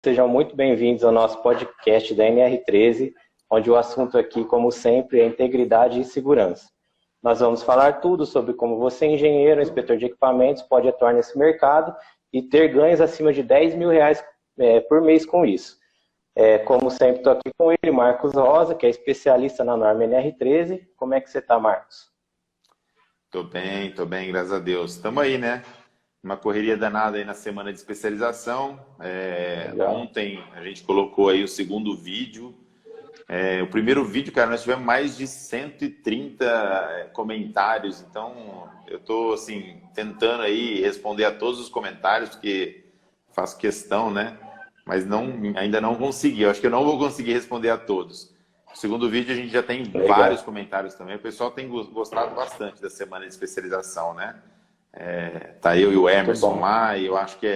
Sejam muito bem-vindos ao nosso podcast da NR13, onde o assunto aqui, como sempre, é integridade e segurança. Nós vamos falar tudo sobre como você, engenheiro, inspetor de equipamentos, pode atuar nesse mercado e ter ganhos acima de R$ 10 mil por mês com isso. Como sempre, estou aqui com ele, Marcos Rosa, que é especialista na norma NR13. Como é que você está, Marcos? Tô bem, graças a Deus. Estamos aí, né? Uma correria danada aí na semana de especialização. Ontem a gente colocou aí o segundo vídeo. O primeiro vídeo, cara, nós tivemos mais de 130 comentários. Então, eu tô, assim, tentando aí responder a todos os comentários, porque faço questão, né? Mas ainda não consegui. Eu acho que eu não vou conseguir responder a todos. No segundo vídeo a gente já tem vários comentários também. O pessoal tem gostado bastante da semana de especialização, né? Tá eu e o Emerson lá, e eu acho que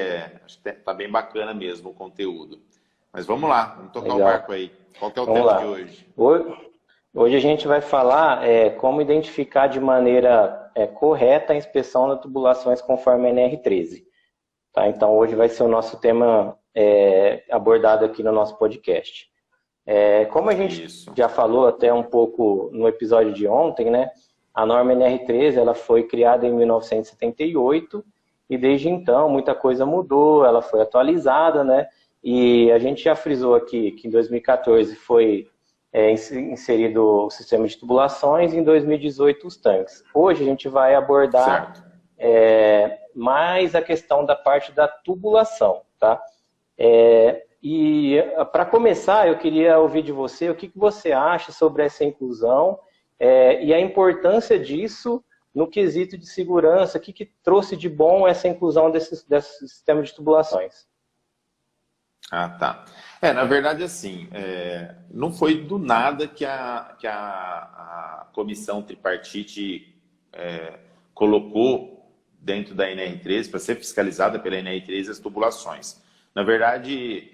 tá bem bacana mesmo o conteúdo. Mas vamos lá, vamos tocar o barco aí. Qual que é o tema de hoje? Hoje a gente vai falar como identificar de maneira correta a inspeção das tubulações conforme a NR13. Tá? Então hoje vai ser o nosso tema abordado aqui no nosso podcast. Como a gente já falou até um pouco no episódio de ontem, né? A norma NR13 ela foi criada em 1978 e desde então muita coisa mudou, ela foi atualizada, né? E a gente já frisou aqui que em 2014 foi inserido o sistema de tubulações e em 2018 os tanques. Hoje a gente vai abordar mais a questão da parte da tubulação, tá? E para começar, eu queria ouvir de você o que você acha sobre essa inclusão e a importância disso no quesito de segurança, o que trouxe de bom essa inclusão desse sistema de tubulações. Ah, tá. Na verdade, assim, não foi do nada que a comissão tripartite colocou dentro da NR13, para ser fiscalizada pela NR13, as tubulações. Na verdade,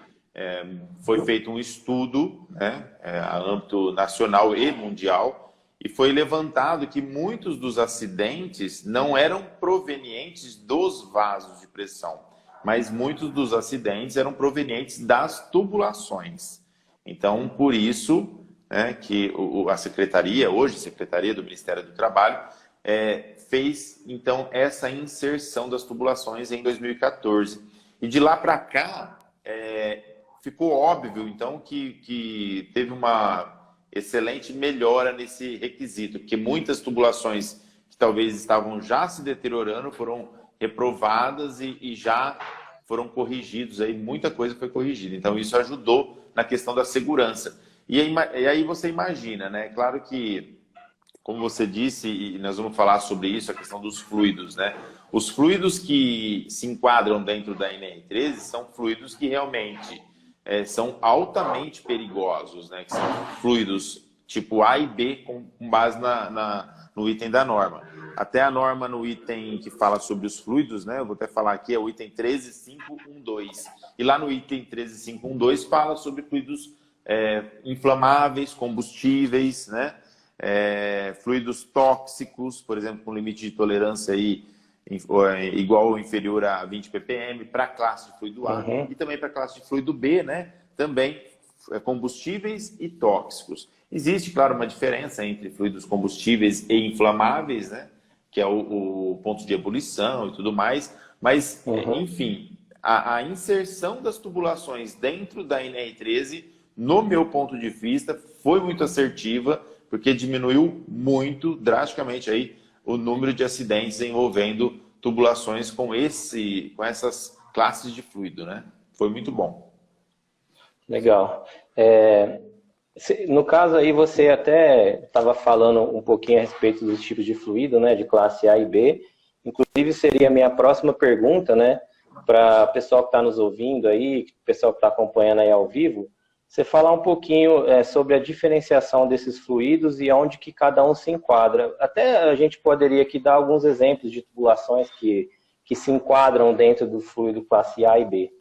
foi feito um estudo, né, a âmbito nacional e mundial, e foi levantado que muitos dos acidentes não eram provenientes dos vasos de pressão, mas muitos dos acidentes eram provenientes das tubulações. Então, por isso, que a Secretaria, hoje Secretaria do Ministério do Trabalho, fez, então, essa inserção das tubulações em 2014. E de lá para cá, ficou óbvio, então, que teve uma excelente melhora nesse requisito, porque muitas tubulações que talvez estavam já se deteriorando foram reprovadas e já foram corrigidos, aí muita coisa foi corrigida. Então isso ajudou na questão da segurança. E aí você imagina, né? Claro que, como você disse, e nós vamos falar sobre isso, a questão dos fluidos, né? Os fluidos que se enquadram dentro da NR13 são fluidos que realmente são altamente perigosos, né? Que são fluidos tipo A e B com base no item da norma. Até a norma no item que fala sobre os fluidos, né? Eu vou até falar aqui, é o item 13512. E lá no item 13512 fala sobre fluidos inflamáveis, combustíveis, né? Fluidos tóxicos, por exemplo, com limite de tolerância aí, igual ou inferior a 20 ppm, para a classe de fluido A e também para a classe de fluido B, né? Também combustíveis e tóxicos. Existe, claro, uma diferença entre fluidos combustíveis e inflamáveis, né? Que é o ponto de ebulição e tudo mais, mas, enfim, a inserção das tubulações dentro da NR13, no meu ponto de vista, foi muito assertiva, porque diminuiu muito, drasticamente, aí, o número de acidentes envolvendo tubulações com essas classes de fluido, né? Foi muito bom. Legal. No caso aí, você até estava falando um pouquinho a respeito dos tipos de fluido, né, de classe A e B. Inclusive, seria a minha próxima pergunta, né, para o pessoal que está nos ouvindo aí, o pessoal que está acompanhando aí ao vivo, você falar um pouquinho sobre a diferenciação desses fluidos e onde que cada um se enquadra. Até a gente poderia aqui dar alguns exemplos de tubulações que se enquadram dentro do fluido classe A e B.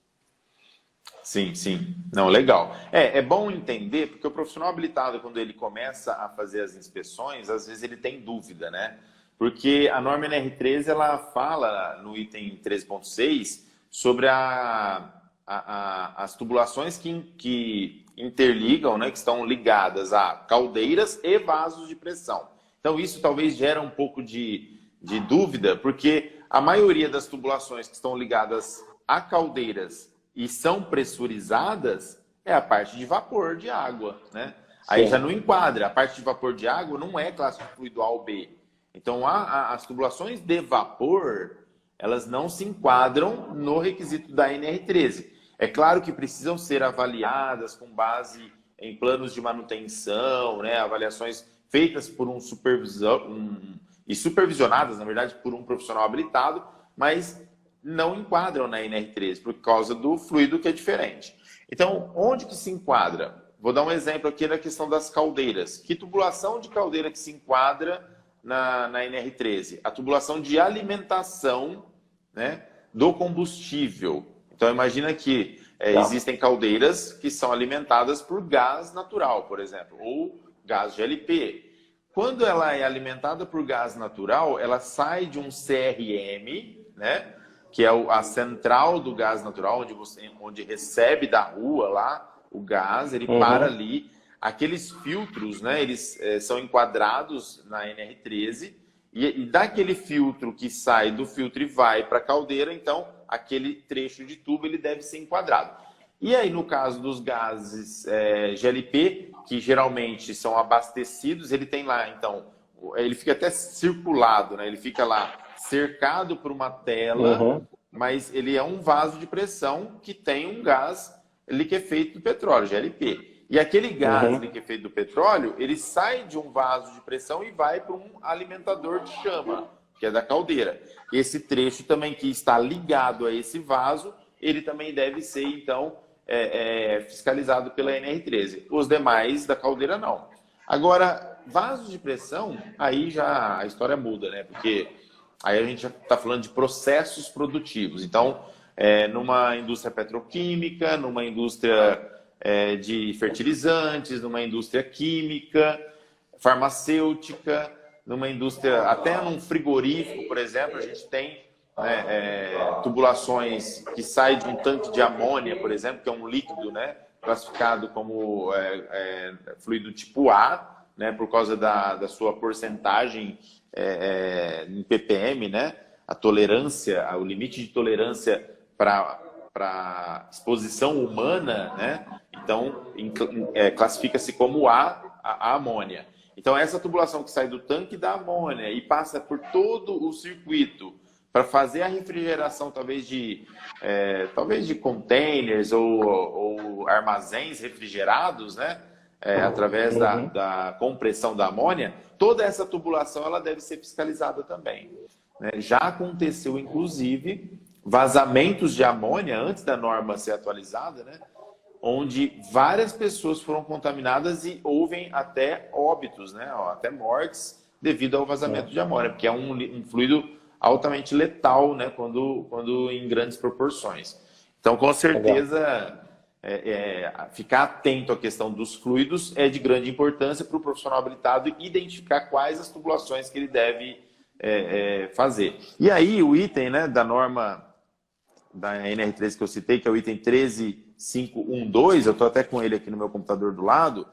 Sim, sim. Não, legal. É bom entender, porque o profissional habilitado, quando ele começa a fazer as inspeções, às vezes ele tem dúvida, né? Porque a norma NR13, ela fala no item 13.6 sobre a as tubulações que interligam, né, que estão ligadas a caldeiras e vasos de pressão. Então, isso talvez gera um pouco de dúvida, porque a maioria das tubulações que estão ligadas a caldeiras e são pressurizadas é a parte de vapor de água, né? Aí já não enquadra. A parte de vapor de água não é classe de fluido A ou B. Então, as tubulações de vapor, elas não se enquadram no requisito da NR13. É claro que precisam ser avaliadas com base em planos de manutenção, né? Avaliações feitas por um supervisor e supervisionadas, na verdade, por um profissional habilitado, mas não enquadram na NR13 por causa do fluido que é diferente. Então, onde que se enquadra? Vou dar um exemplo aqui da questão das caldeiras. Que tubulação de caldeira que se enquadra na NR13? A tubulação de alimentação, né, do combustível. Então, imagina que existem caldeiras que são alimentadas por gás natural, por exemplo, ou gás GLP. Quando ela é alimentada por gás natural, ela sai de um CRM, né, que é a central do gás natural, onde recebe da rua lá o gás, ele para ali. Aqueles filtros, né, eles são enquadrados na NR13, e daquele filtro que sai do filtro e vai para a caldeira, então aquele trecho de tubo ele deve ser enquadrado. E aí, no caso dos gases GLP, que geralmente são abastecidos, ele tem lá, então, ele fica até circulado, né? Ele fica lá cercado por uma tela, mas ele é um vaso de pressão que tem um gás liquefeito do petróleo, GLP. E aquele gás liquefeito do petróleo, ele sai de um vaso de pressão e vai para um alimentador de chama, que é da caldeira. Esse trecho também que está ligado a esse vaso, ele também deve ser, então, fiscalizado pela NR13. Os demais da caldeira, não. Agora, vasos de pressão, aí já a história muda, né? Porque aí a gente já está falando de processos produtivos. Então, numa indústria petroquímica, numa indústria de fertilizantes, numa indústria química, farmacêutica, numa indústria, até num frigorífico, por exemplo, a gente tem tubulações que saem de um tanque de amônia, por exemplo, que é um líquido, né, classificado como fluido tipo A, né, por causa da sua porcentagem em ppm, né, a tolerância, o limite de tolerância para exposição humana, né, então classifica-se como a amônia. Então, essa tubulação que sai do tanque da amônia e passa por todo o circuito para fazer a refrigeração, talvez de containers ou armazéns refrigerados, né? Através da compressão da amônia, toda essa tubulação ela deve ser fiscalizada também, né? Já aconteceu, inclusive, vazamentos de amônia antes da norma ser atualizada, né? Onde várias pessoas foram contaminadas e houve até óbitos, né? Até mortes devido ao vazamento de amônia, porque é um fluido altamente letal, né? Quando em grandes proporções. Então, com certeza, ficar atento à questão dos fluidos é de grande importância para o profissional habilitado identificar quais as tubulações que ele deve fazer. E aí, o item, né, da norma da NR13 que eu citei, que é o item 13512, eu estou até com ele aqui no meu computador do lado,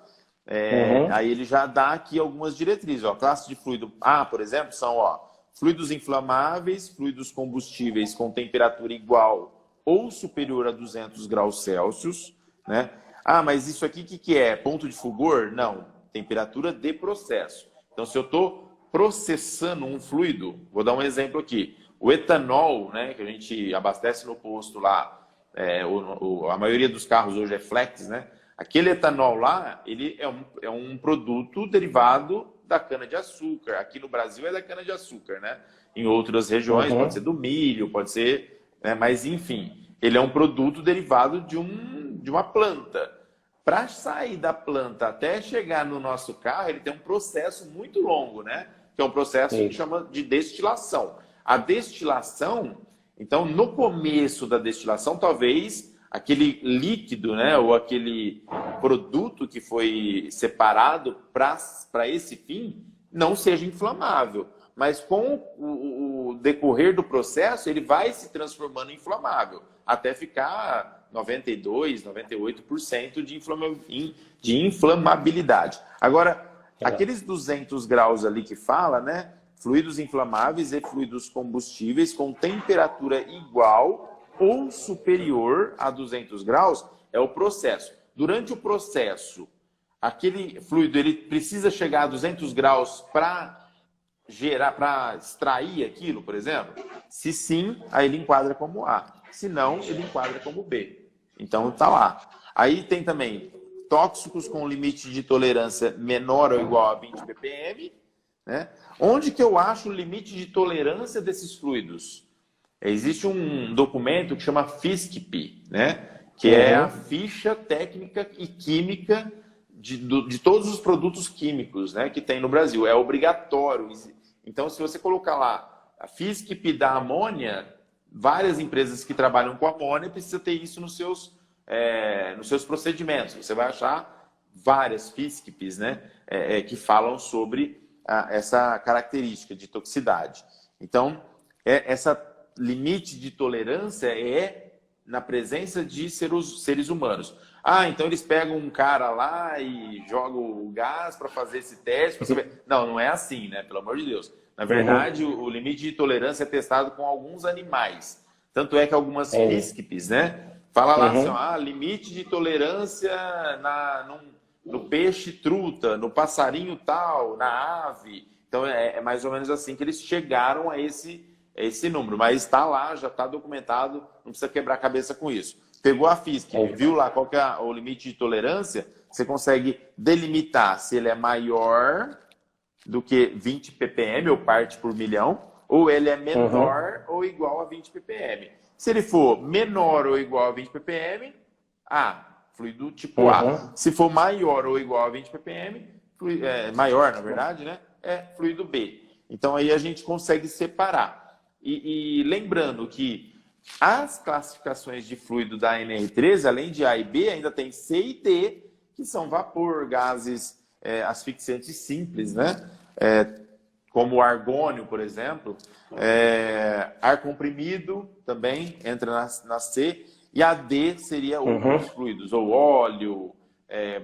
aí ele já dá aqui algumas diretrizes. Ó, classe de fluido A, por exemplo, são fluidos inflamáveis, fluidos combustíveis com temperatura igual ou superior a 200 graus Celsius, né? Ah, mas isso aqui o que é? Ponto de fulgor? Não, temperatura de processo. Então, se eu estou processando um fluido, vou dar um exemplo aqui. O etanol, né, que a gente abastece no posto lá, a maioria dos carros hoje é flex, né? Aquele etanol lá, ele é um produto derivado da cana-de-açúcar. Aqui no Brasil é da cana-de-açúcar, né? Em outras regiões pode ser do milho, pode ser, né? Mas enfim, ele é um produto derivado de uma planta. Para sair da planta até chegar no nosso carro, ele tem um processo muito longo, né? Que é um processo que chama de destilação. A destilação, então, no começo da destilação, talvez aquele líquido, né, ou aquele produto que foi separado para esse fim não seja inflamável. Mas com o decorrer do processo, ele vai se transformando em inflamável, até ficar 92%, 98% de inflamabilidade. Agora, aqueles 200 graus ali que fala, né? Fluidos inflamáveis e fluidos combustíveis com temperatura igual ou superior a 200 graus é o processo. Durante o processo, aquele fluido ele precisa chegar a 200 graus para extrair aquilo, por exemplo? Se sim, aí ele enquadra como A. Se não, ele enquadra como B. Então tá lá. Aí tem também tóxicos com limite de tolerância menor ou igual a 20 ppm, né? Onde que eu acho o limite de tolerância desses fluidos? Existe um documento que chama FISCP, né? Que é a ficha técnica e química de todos os produtos químicos, né, que tem no Brasil. É obrigatório. Então, se você colocar lá a FISCP da amônia, várias empresas que trabalham com amônia precisam ter isso nos seus procedimentos. Você vai achar várias FISCPs, né, que falam sobre essa característica de toxicidade. Então, essa limite de tolerância é na presença de seres humanos. Ah, então eles pegam um cara lá e jogam o gás para fazer esse teste para saber. Não, não é assim, né? Pelo amor de Deus. Na verdade, o limite de tolerância é testado com alguns animais. Tanto é que algumas FISCPs, né? Fala lá assim, limite de tolerância no peixe truta, no passarinho tal, na ave. Então é mais ou menos assim que eles chegaram a esse número. Mas está lá, já está documentado, não precisa quebrar a cabeça com isso. Pegou a FISC, viu lá qual que é o limite de tolerância, você consegue delimitar se ele é maior do que 20 ppm, ou parte por milhão, ou ele é menor ou igual a 20 ppm. Se ele for menor ou igual a 20 ppm, fluido tipo A. Se for maior ou igual a 20 ppm, maior na verdade, né? É fluido B. Então aí a gente consegue separar. E lembrando que as classificações de fluido da NR13, além de A e B, ainda tem C e D, que são vapor, gases asfixiantes simples, né? Como o argônio, por exemplo. Ar comprimido também entra na C. E a D seria outros fluidos, ou óleo,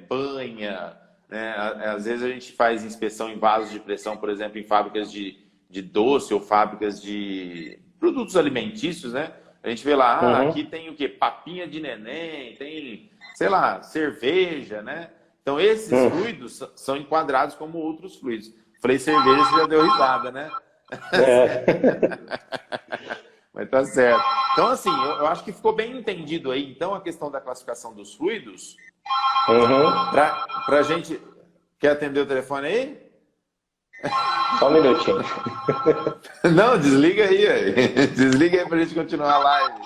banha. Né? Às vezes a gente faz inspeção em vasos de pressão, por exemplo, em fábricas de doce ou fábricas de produtos alimentícios, né? A gente vê lá, aqui tem o quê? Papinha de neném, tem, sei lá, cerveja, né? Então, esses fluidos são enquadrados como outros fluidos. Falei cerveja, você já deu risada, né? Mas tá certo. Então, assim, eu acho que ficou bem entendido aí, então, a questão da classificação dos fluidos. Pra gente... Quer atender o telefone aí? Só um minutinho. Não, desliga aí. Desliga aí pra gente continuar a live.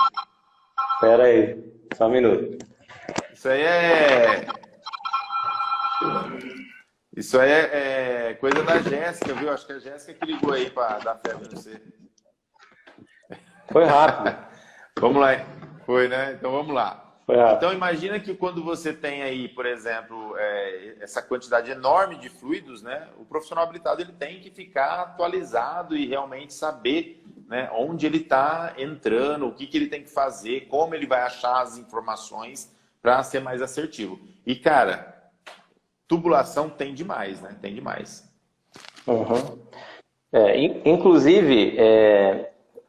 Espera aí, só um minuto. Isso aí é coisa da Jéssica, viu? Acho que a Jéssica que ligou aí pra dar febre em você. Foi rápido. Vamos lá. Foi, né? Então vamos lá. Então imagina que quando você tem aí, por exemplo, essa quantidade enorme de fluidos, né? O profissional habilitado ele tem que ficar atualizado e realmente saber, né, onde ele está entrando, o que ele tem que fazer, como ele vai achar as informações para ser mais assertivo. E, cara, tubulação tem demais, né? Tem demais. Inclusive,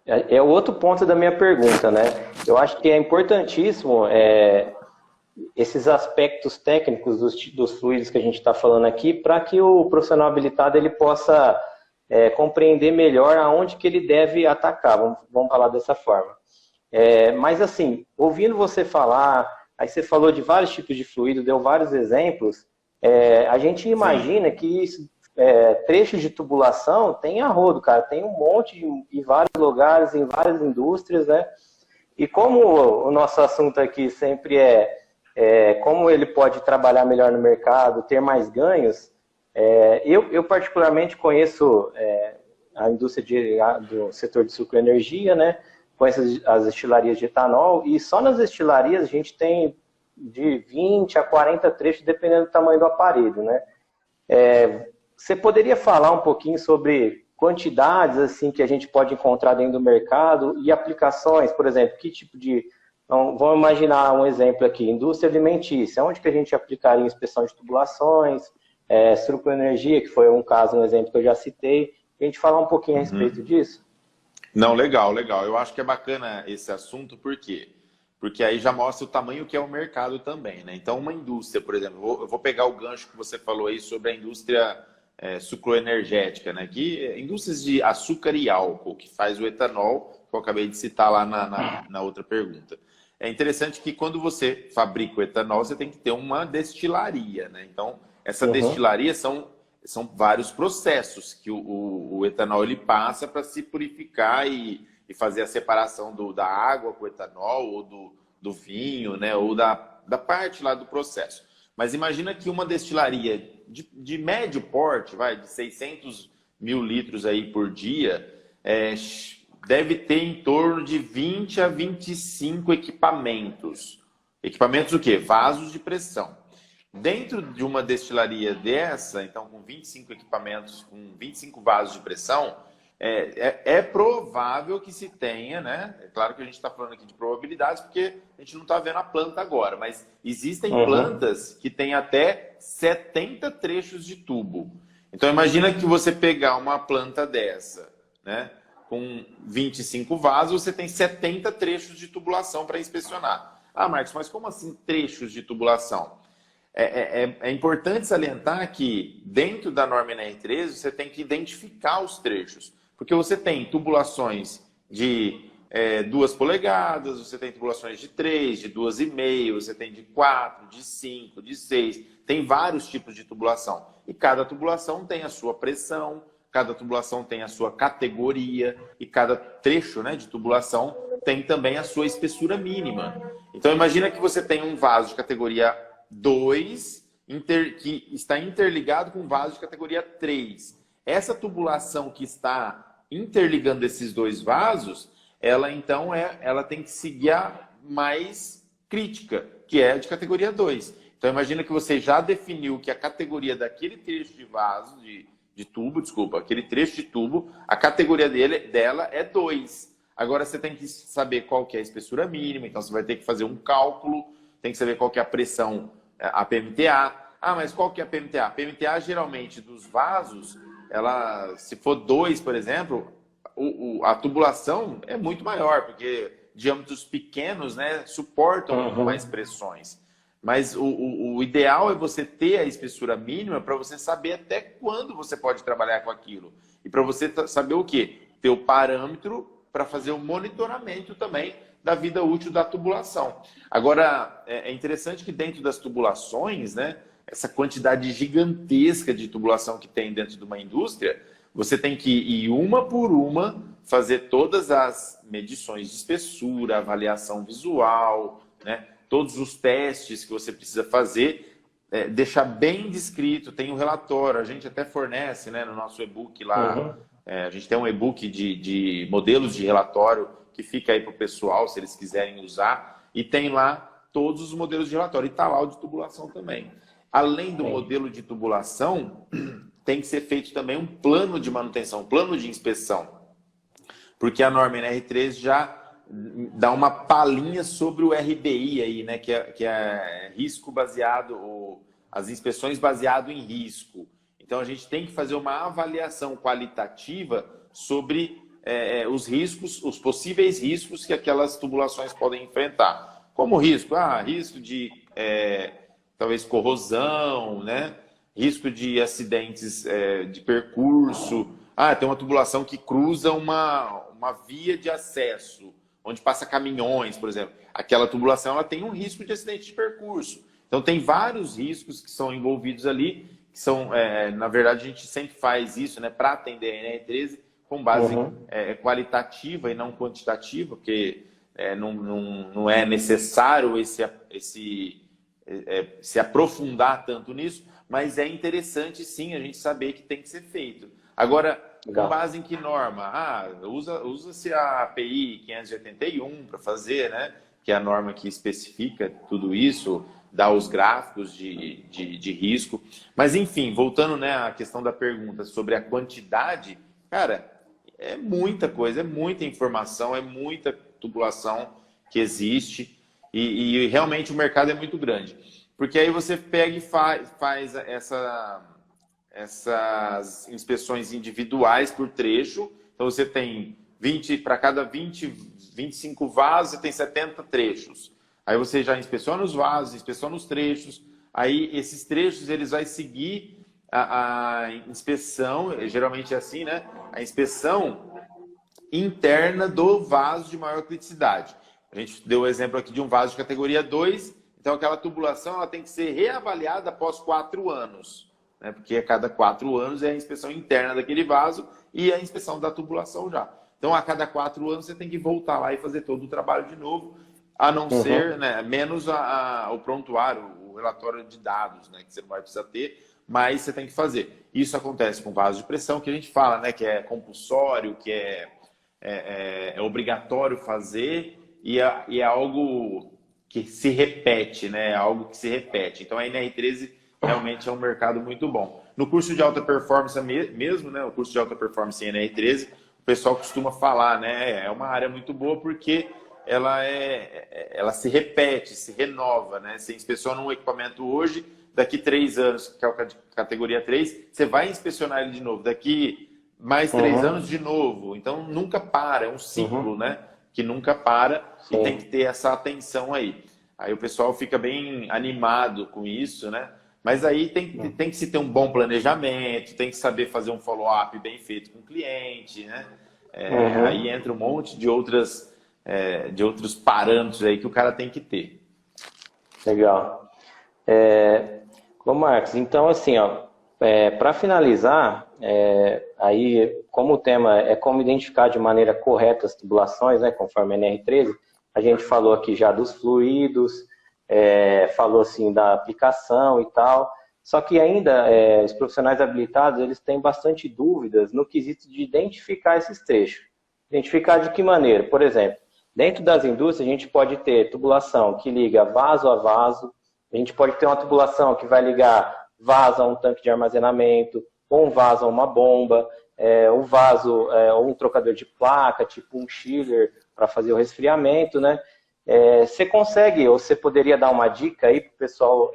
é o outro ponto da minha pergunta, né? Eu acho que é importantíssimo esses aspectos técnicos dos fluidos que a gente está falando aqui, para que o profissional habilitado ele possa compreender melhor aonde que ele deve atacar, vamos falar dessa forma. Mas assim, ouvindo você falar, aí você falou de vários tipos de fluido, deu vários exemplos, a gente imagina que trechos de tubulação tem a rodo, cara, tem um monte em vários lugares, em várias indústrias, né? E como o nosso assunto aqui sempre como ele pode trabalhar melhor no mercado, ter mais ganhos, eu particularmente conheço a indústria do setor de sucroenergia, né? Conheço as destilarias de etanol, e só nas destilarias a gente tem de 20 a 40 trechos, dependendo do tamanho do aparelho, né? Você poderia falar um pouquinho sobre quantidades assim que a gente pode encontrar dentro do mercado e aplicações, por exemplo, que tipo de Então, vamos imaginar um exemplo aqui, indústria alimentícia, onde que a gente aplicaria inspeção de tubulações, sucroenergia, que foi um caso, um exemplo que eu já citei, a gente falar um pouquinho a respeito disso? Não, legal, legal. Eu acho que é bacana esse assunto, por quê? Porque aí já mostra o tamanho que é o mercado também, né? Então, uma indústria, por exemplo, eu vou pegar o gancho que você falou aí sobre a indústria sucroenergética, né? Indústrias de açúcar e álcool, que faz o etanol, que eu acabei de citar lá na outra pergunta. É interessante que quando você fabrica o etanol, você tem que ter uma destilaria, né? Então, essa destilaria são vários processos que o etanol ele passa para se purificar e fazer a separação da água com o etanol, ou do vinho, né? Ou da parte lá do processo. Mas imagina que uma destilaria de médio porte, de 600 mil litros aí por dia, deve ter em torno de 20 a 25 equipamentos. Equipamentos o quê? Vasos de pressão. Dentro de uma destilaria dessa, então com 25 equipamentos, com 25 vasos de pressão, é provável que se tenha, né? É claro que a gente está falando aqui de probabilidades, porque a gente não está vendo a planta agora, mas existem plantas que têm até 70 trechos de tubo. Então imagina que você pegar uma planta dessa, né? Com 25 vasos, você tem 70 trechos de tubulação para inspecionar. Ah, Marcos, mas como assim trechos de tubulação? É importante salientar que dentro da norma NR13 você tem que identificar os trechos. Porque você tem tubulações de 2 polegadas, você tem tubulações de 3, de 2,5, você tem de 4, de 5, de 6. Tem vários tipos de tubulação. E cada tubulação tem a sua pressão, cada tubulação tem a sua categoria e cada trecho, né, de tubulação tem também a sua espessura mínima. Então imagina que você tem um vaso de categoria 2 que está interligado com um vaso de categoria 3. Essa tubulação que está interligando esses dois vasos, ela então ela tem que seguir a mais crítica, que é a de categoria 2. Então imagina que você já definiu que a categoria daquele trecho de vaso, de tubo, desculpa, aquele trecho de tubo, a categoria dela é 2. Agora você tem que saber qual que é a espessura mínima, então você vai ter que fazer um cálculo, tem que saber qual que é a pressão, a PMTA. Ah, mas qual que é a PMTA? A PMTA geralmente dos vasos, ela, se for 2, por exemplo, a tubulação é muito maior, porque diâmetros pequenos, né, suportam mais pressões. Mas o ideal é você ter a espessura mínima para você saber até quando você pode trabalhar com aquilo. E para você saber o quê? Ter o parâmetro para fazer o monitoramento também da vida útil da tubulação. Agora, é interessante que dentro das tubulações, né, essa quantidade gigantesca de tubulação que tem dentro de uma indústria, você tem que ir uma por uma, fazer todas as medições de espessura, avaliação visual, né, todos os testes que você precisa fazer, deixar bem descrito, tem um relatório, a gente até fornece, né, no nosso e-book lá, a gente tem um e-book de modelos de relatório que fica aí para o pessoal, se eles quiserem usar, e tem lá todos os modelos de relatório, e está lá o de tubulação também. Além do modelo de tubulação, tem que ser feito também um plano de manutenção, um plano de inspeção, porque a norma NR13 já dá uma palhinha sobre o RBI aí, né, que é risco baseado, ou as inspeções baseado em risco. Então a gente tem que fazer uma avaliação qualitativa sobre os riscos, os possíveis riscos que aquelas tubulações podem enfrentar. Como risco? Risco de talvez corrosão, né? Risco de acidentes de percurso. Tem uma tubulação que cruza uma via de acesso, onde passa caminhões, por exemplo. Aquela tubulação ela tem um risco de acidente de percurso. Então, tem vários riscos que são envolvidos ali, que são, na verdade, a gente sempre faz isso, né, para atender a NR13 com base qualitativa e não quantitativa, porque não é necessário se aprofundar tanto nisso, mas é interessante, sim, a gente saber que tem que ser feito. Agora, com base em que norma? Usa-se a API 581 para fazer, né? Que é a norma que especifica tudo isso, dá os gráficos de risco. Mas, enfim, voltando, né, à questão da pergunta sobre a quantidade, cara, é muita coisa, é muita informação, é muita tubulação que existe. E realmente o mercado é muito grande. Porque aí você pega e faz essas inspeções individuais por trecho. Então você tem 20, para cada 25 vasos, você tem 70 trechos. Aí você já inspeciona os vasos, inspeciona os trechos. Aí esses trechos eles vão seguir a inspeção, geralmente é assim, né? A inspeção interna do vaso de maior criticidade. A gente deu o exemplo aqui de um vaso de categoria 2, então aquela tubulação ela tem que ser reavaliada após 4 anos, né? Porque a cada 4 anos é a inspeção interna daquele vaso e a inspeção da tubulação já. Então a cada 4 anos você tem que voltar lá e fazer todo o trabalho de novo, a não ser, né, menos o prontuário, o relatório de dados, né, que você não vai precisar ter, mas você tem que fazer. Isso acontece com vaso de pressão, que a gente fala, né, que é compulsório, que é obrigatório fazer e é algo que se repete, né? É algo que se repete. Então a NR13 realmente é um mercado muito bom. No curso de alta performance mesmo, né? O curso de alta performance em NR13, o pessoal costuma falar, né? É uma área muito boa porque ela se repete, se renova, né? Você inspeciona um equipamento hoje, daqui 3 anos, que é a categoria 3, você vai inspecionar ele de novo. Daqui mais 3 anos de novo. Então nunca para, é um ciclo, né? Que nunca para. Sim. E tem que ter essa atenção aí. Aí o pessoal fica bem animado com isso, né? Mas aí tem que se ter um bom planejamento, tem que saber fazer um follow-up bem feito com o cliente, né? Aí entra um monte de outros parâmetros aí que o cara tem que ter. Legal. Ô Marcos, então assim, ó, para finalizar, aí como o tema é como identificar de maneira correta as tubulações, né, conforme a NR13, a gente falou aqui já dos fluidos, falou assim da aplicação e tal, só que ainda os profissionais habilitados eles têm bastante dúvidas no quesito de identificar esses trechos. Identificar de que maneira? Por exemplo, dentro das indústrias a gente pode ter tubulação que liga vaso a vaso, a gente pode ter uma tubulação que vai ligar vaso a um tanque de armazenamento, ou um vaso a uma bomba, um vaso ou um trocador de placa, tipo um chiller, para fazer o resfriamento, né? Você consegue, ou você poderia dar uma dica aí para o pessoal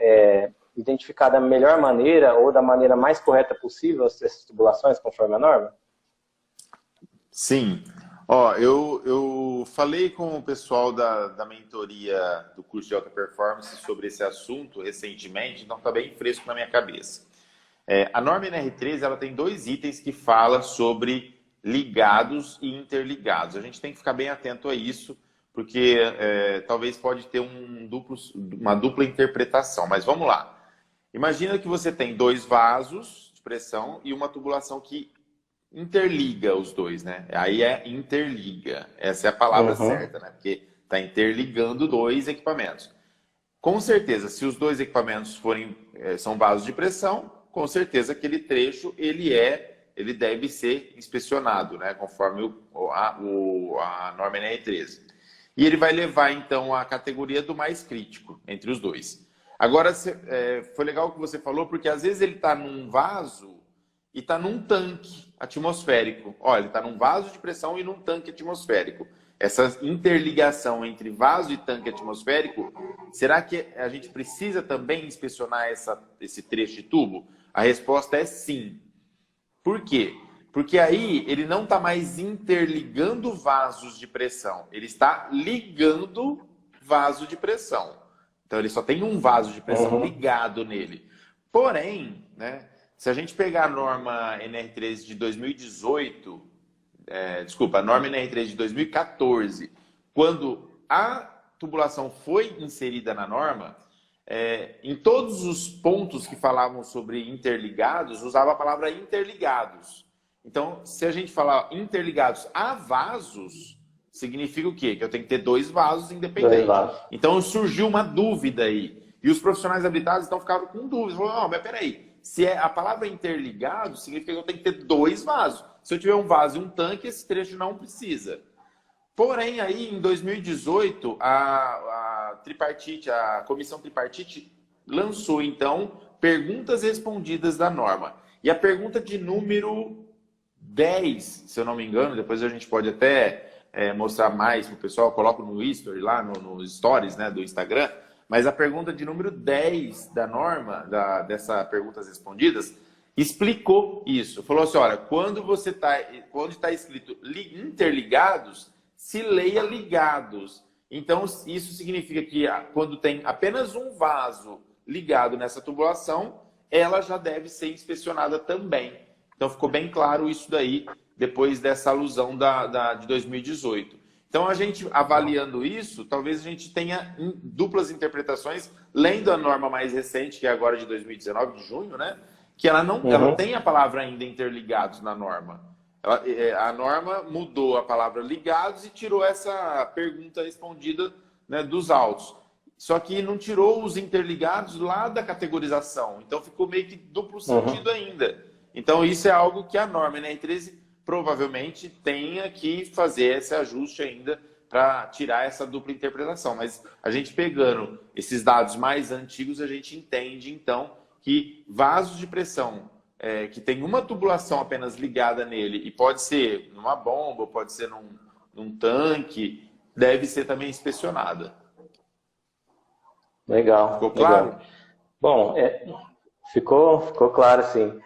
identificar da melhor maneira ou da maneira mais correta possível essas tubulações conforme a norma? Sim. Ó, eu falei com o pessoal da mentoria do curso de alta performance sobre esse assunto recentemente, então está bem fresco na minha cabeça. A norma NR13 ela tem 2 itens que fala sobre ligados e interligados. A gente tem que ficar bem atento a isso, porque talvez pode ter uma dupla interpretação. Mas vamos lá. Imagina que você tem 2 vasos de pressão e uma tubulação que interliga os dois, né? Aí interliga. Essa é a palavra certa, né? Porque está interligando 2 equipamentos. Com certeza, se os 2 equipamentos são vasos de pressão, com certeza aquele trecho ele deve ser inspecionado, né? Conforme a norma NR13. E ele vai levar então a categoria do mais crítico entre os 2. Agora, foi legal o que você falou, porque às vezes ele está num vaso e está num tanque atmosférico. Olha, ele está num vaso de pressão e num tanque atmosférico. Essa interligação entre vaso e tanque atmosférico, será que a gente precisa também inspecionar esse trecho de tubo? A resposta é sim. Por quê? Porque aí ele não está mais interligando vasos de pressão, ele está ligando vaso de pressão. Então ele só tem um vaso de pressão ligado nele. Porém, né? Se a gente pegar a norma NR13 de 2018, a norma NR13 de 2014, quando a tubulação foi inserida na norma, em todos os pontos que falavam sobre interligados, usava a palavra interligados. Então, se a gente falar interligados a vasos, significa o quê? Que eu tenho que ter 2 vasos independentes. Então, surgiu uma dúvida aí. E os profissionais habilitados então ficavam com dúvidas. Falaram, mas peraí. Se a palavra interligado, significa que eu tenho que ter 2 vasos. Se eu tiver um vaso e um tanque, esse trecho não precisa. Porém, aí em 2018, a comissão tripartite lançou, então, perguntas respondidas da norma. E a pergunta de número 10, se eu não me engano, depois a gente pode até mostrar mais para o pessoal, eu coloco no history, lá nos stories, né, do Instagram, mas a pergunta de número 10 da norma, dessa perguntas respondidas, explicou isso. Falou assim, olha, quando está escrito interligados, se leia ligados. Então, isso significa que quando tem apenas um vaso ligado nessa tubulação, ela já deve ser inspecionada também. Então, ficou bem claro isso daí, depois dessa alusão de 2018. Então, a gente avaliando isso, talvez a gente tenha duplas interpretações, lendo a norma mais recente, que é agora de 2019, de junho, né? Que ela não tem a palavra ainda interligados na norma. A norma mudou a palavra ligados e tirou essa pergunta respondida, né, dos autos. Só que não tirou os interligados lá da categorização. Então, ficou meio que duplo sentido ainda. Então, isso é algo que a norma NR13 provavelmente tenha que fazer esse ajuste ainda para tirar essa dupla interpretação. Mas a gente pegando esses dados mais antigos, a gente entende, então, que vasos de pressão que tem uma tubulação apenas ligada nele, e pode ser numa bomba, pode ser num tanque, deve ser também inspecionada. Legal. Ficou claro? Legal. Bom, ficou claro, sim.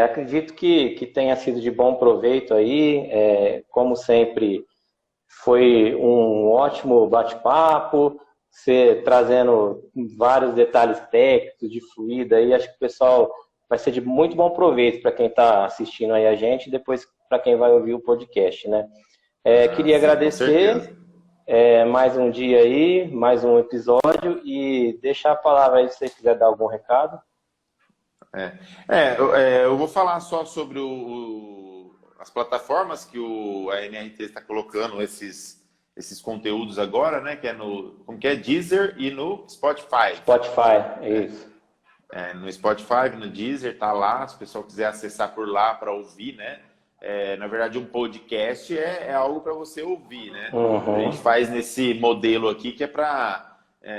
Acredito que tenha sido de bom proveito aí. Como sempre, foi um ótimo bate-papo, você trazendo vários detalhes técnicos de fluido aí. Acho que o pessoal vai ser de muito bom proveito para quem está assistindo aí a gente, e depois para quem vai ouvir o podcast, né? Queria agradecer mais um dia aí, mais um episódio, e deixar a palavra aí se você quiser dar algum recado. Eu vou falar só sobre as plataformas que a NR3 está colocando esses conteúdos agora, né? Que é Deezer e no Spotify. Spotify, isso. No Spotify, no Deezer, tá lá. Se o pessoal quiser acessar por lá para ouvir, né? Na verdade, um podcast é algo para você ouvir, né? A gente faz nesse modelo aqui que é para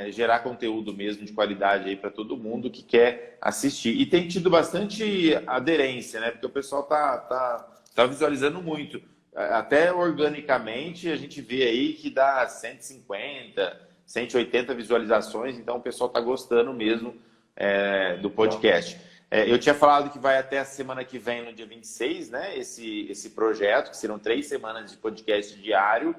gerar conteúdo mesmo de qualidade aí para todo mundo que quer assistir. E tem tido bastante aderência, né? Porque o pessoal tá visualizando muito. Até organicamente a gente vê aí que dá 150, 180 visualizações, então o pessoal tá gostando mesmo do podcast. Eu tinha falado que vai até a semana que vem, no dia 26, né? Esse projeto, que serão 3 semanas de podcast diário.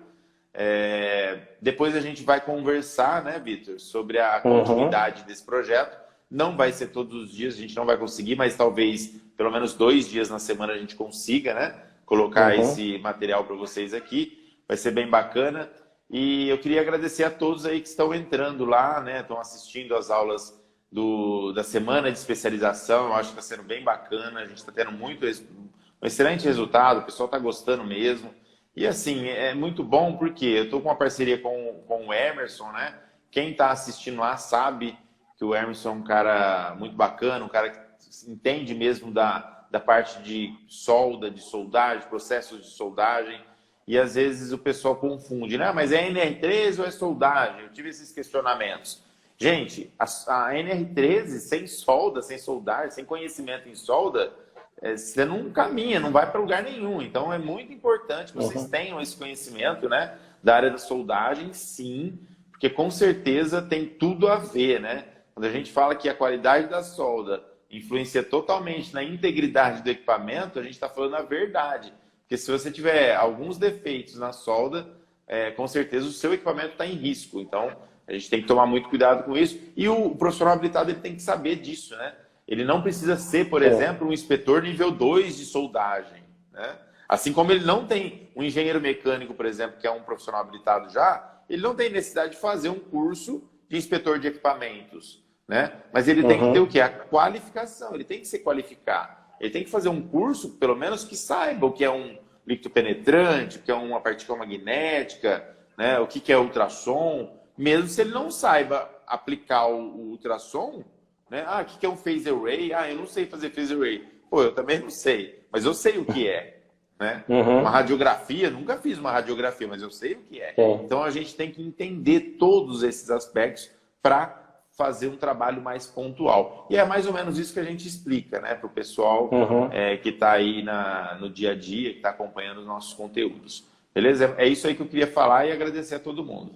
Depois a gente vai conversar, né, Vitor, sobre a continuidade desse projeto. Não vai ser todos os dias, a gente não vai conseguir, mas talvez pelo menos 2 dias na semana a gente consiga, né, colocar esse material para vocês aqui. Vai ser bem bacana. E eu queria agradecer a todos aí que estão entrando lá, né, estão assistindo às aulas da semana de especialização. Eu acho que está sendo bem bacana, a gente está tendo um excelente resultado, o pessoal está gostando mesmo. E assim, é muito bom porque eu estou com uma parceria com o Emerson, né? Quem está assistindo lá sabe que o Emerson é um cara muito bacana, um cara que entende mesmo da parte de solda, de soldagem, processos de soldagem. E às vezes o pessoal confunde, né? Mas é NR13 ou é soldagem? Eu tive esses questionamentos. Gente, a NR13 sem solda, sem soldagem, sem conhecimento em solda, você não caminha, não vai para lugar nenhum. Então é muito importante que vocês tenham esse conhecimento, né, da área da soldagem, sim, porque com certeza tem tudo a ver, né? Quando a gente fala que a qualidade da solda influencia totalmente na integridade do equipamento, a gente está falando a verdade. Porque se você tiver alguns defeitos na solda, com certeza o seu equipamento está em risco. Então a gente tem que tomar muito cuidado com isso. E o profissional habilitado ele tem que saber disso, né? Ele não precisa ser, por exemplo, um inspetor nível 2 de soldagem, né? Assim como ele não tem um engenheiro mecânico, por exemplo, que é um profissional habilitado já, ele não tem necessidade de fazer um curso de inspetor de equipamentos, né? Mas ele tem que ter o quê? A qualificação, ele tem que se qualificar. Ele tem que fazer um curso, pelo menos, que saiba o que é um líquido penetrante, o que é uma partícula magnética, né? O que é ultrassom. Mesmo se ele não saiba aplicar o ultrassom, né? O que é um phase array? Eu não sei fazer phase array. Pô, eu também não sei, mas eu sei o que é, né? Uma radiografia, nunca fiz uma radiografia, mas eu sei o que é. Então a gente tem que entender todos esses aspectos para fazer um trabalho mais pontual. E é mais ou menos isso que a gente explica, né, para o pessoal que está aí no dia a dia, que está acompanhando os nossos conteúdos. Beleza? É isso aí que eu queria falar e agradecer a todo mundo.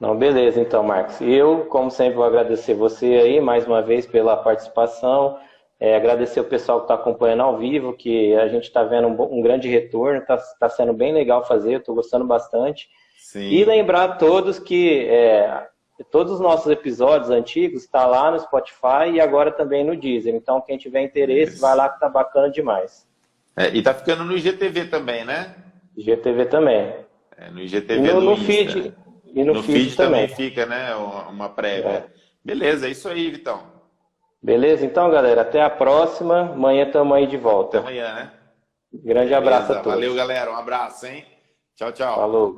Não, beleza, então, Marcos. Eu, como sempre, vou agradecer você aí mais uma vez pela participação. Agradecer o pessoal que está acompanhando ao vivo, que a gente está vendo um grande retorno, está sendo bem legal fazer, estou gostando bastante. E Sim. lembrar a todos que todos os nossos episódios antigos estão lá no Spotify e agora também no Deezer. Então, quem tiver interesse, vai Isso. lá que tá bacana demais. E tá ficando no IGTV também, né? GTV também. No E IGTV do feed, Insta. e no No feed feed também também. fica, né? Uma prévia. É. Beleza, é isso aí, Vitão. Beleza? Então, galera, até a próxima. Amanhã estamos aí de Até volta. amanhã, né? Grande abraço a Beleza. Valeu, todos. galera. Um abraço, hein? Tchau, tchau. Falou.